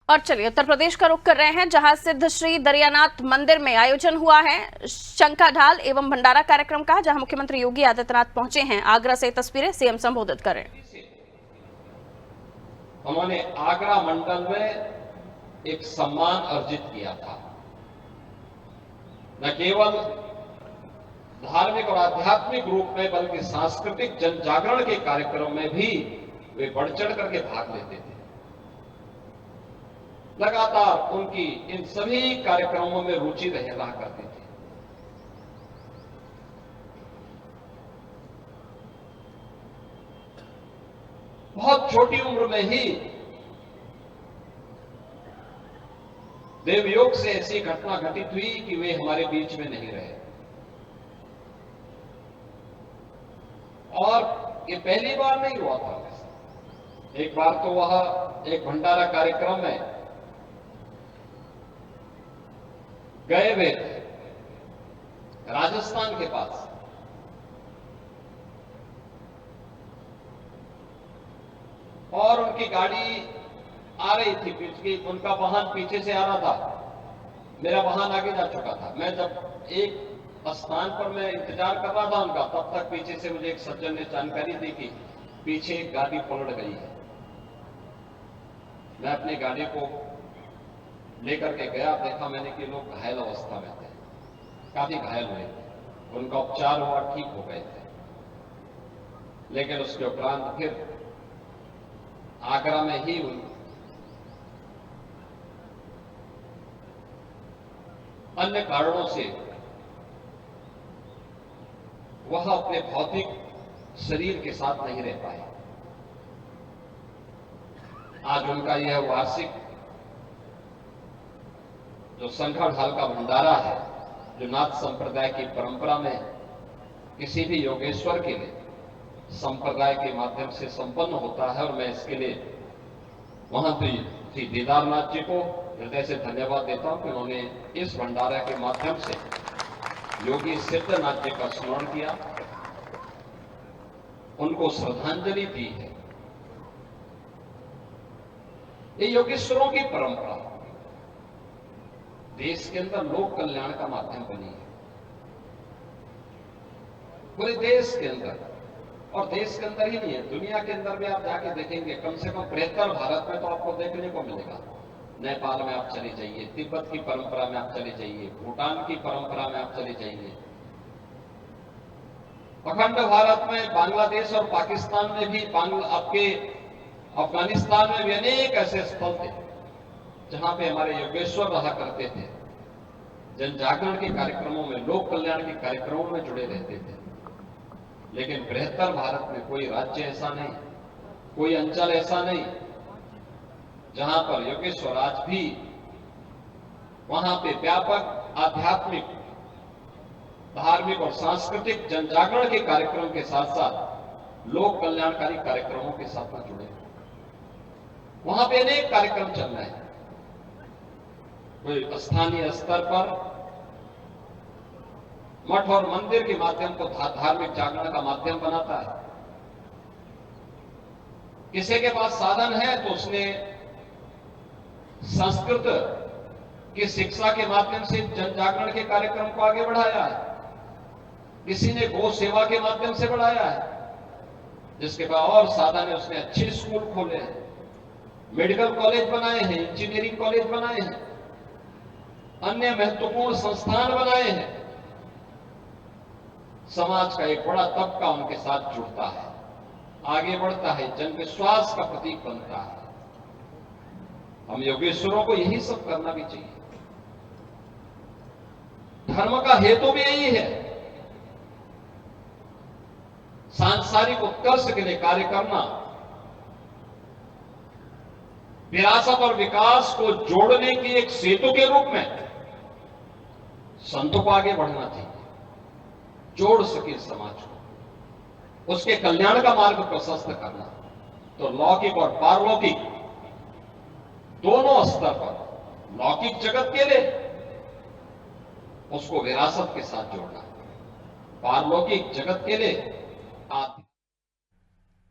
और चलिए उत्तर प्रदेश का रुख कर रहे हैं, जहां सिद्ध श्री दरियानाथ मंदिर में आयोजन हुआ है शंखा ढाल एवं भंडारा कार्यक्रम का, जहां मुख्यमंत्री योगी आदित्यनाथ पहुंचे हैं। आगरा से तस्वीरें सीएम संबोधित करें। उन्होंने आगरा मंडल में एक सम्मान अर्जित किया था। न केवल धार्मिक और आध्यात्मिक रूप में बल्कि सांस्कृतिक जन जागरण के कार्यक्रम में भी वे बढ़ चढ़ करके भाग लेते थे। लगातार उनकी इन सभी कार्यक्रमों में रुचि रहा करती थी। बहुत छोटी उम्र में ही देवयोग से ऐसी घटना घटित हुई कि वे हमारे बीच में नहीं रहे। और ये पहली बार नहीं हुआ था। एक बार तो वह एक भंडारा कार्यक्रम में गए हुए थे राजस्थान के पास। और उनकी गाड़ी आ रही थी, पीछे उनका वाहन पीछे से आ रहा था, मेरा वाहन आगे जा चुका था। मैं जब एक स्थान पर मैं इंतजार कर रहा था उनका, तब तक पीछे से मुझे एक सज्जन ने जानकारी दी कि पीछे एक गाड़ी पलट गई है। मैं अपनी गाड़ी को लेकर के गया, देखा मैंने कि लोग घायल अवस्था में थे, काफी घायल हुए थे, उनका उपचार हुआ, ठीक हो गए थे। लेकिन उसके उपरांत फिर आगरा में ही अन्य कारणों से वह अपने भौतिक शरीर के साथ नहीं रह पाए। आज उनका यह वार्षिक जो शंखा ढाल का भंडारा है, जो नाथ संप्रदाय की परंपरा में किसी भी योगेश्वर के लिए संप्रदाय के माध्यम से संपन्न होता है, और मैं इसके लिए महंत्री श्री दीदारनाथ जी को हृदय से धन्यवाद देता हूं कि उन्होंने इस भंडारा के माध्यम से योगी सिद्धनाथ जी का स्मरण किया, उनको श्रद्धांजलि दी है। ये योगेश्वरों की परंपरा देश के अंदर लोक कल्याण का माध्यम बनी है, पूरे देश के अंदर। और देश के अंदर ही नहीं है, दुनिया के अंदर भी आप जाके देखेंगे, कम से कम बृहत्तर भारत में तो आपको देखने को मिलेगा। नेपाल में आप चले जाइए, तिब्बत की परंपरा में आप चले जाइए, भूटान की परंपरा में आप चले जाइए, अखंड भारत में बांग्लादेश और पाकिस्तान में भी, आपके अफगानिस्तान में भी अनेक ऐसे स्थल थे जहां पे हमारे योगेश्वर रहा करते थे, जन जागरण के कार्यक्रमों में, लोक कल्याण के कार्यक्रमों में जुड़े रहते थे। लेकिन बृहत्तर भारत में कोई राज्य ऐसा नहीं, कोई अंचल ऐसा नहीं जहां पर योगेश्वर आज भी वहां पे व्यापक आध्यात्मिक, धार्मिक और सांस्कृतिक जन जागरण के कार्यक्रम के साथ साथ लोक कल्याणकारी कार्यक्रमों के साथ में जुड़े। वहां पे अनेक कार्यक्रम चल रहे हैं। कोई स्थानीय स्तर पर मठ और मंदिर के माध्यम को धार्मिक जागरण का माध्यम बनाता है। किसी के पास साधन है तो उसने संस्कृत की शिक्षा के माध्यम से जन जागरण के कार्यक्रम को आगे बढ़ाया है, किसी ने गौ सेवा के माध्यम से बढ़ाया है, जिसके पास और साधन है उसने अच्छे स्कूल खोले हैं, मेडिकल कॉलेज बनाए हैं, इंजीनियरिंग कॉलेज बनाए हैं, अन्य महत्वपूर्ण संस्थान बनाए हैं। समाज का एक बड़ा तबका उनके साथ जुड़ता है, आगे बढ़ता है, जन विश्वास का प्रतीक बनता है। हम योगेश्वरों को यही सब करना भी चाहिए। धर्म का हेतु भी यही है, सांसारिक उत्कर्ष के लिए कार्य करना, विरासत और विकास को जोड़ने की एक सेतु के रूप में संतों को आगे बढ़ना चाहिए, जोड़ सके समाज को, उसके कल्याण का मार्ग प्रशस्त करना। तो लौकिक और पारलौकिक दोनों स्तर पर, लौकिक जगत के लिए उसको विरासत के साथ जोड़ना, पारलौकिक जगत के लिए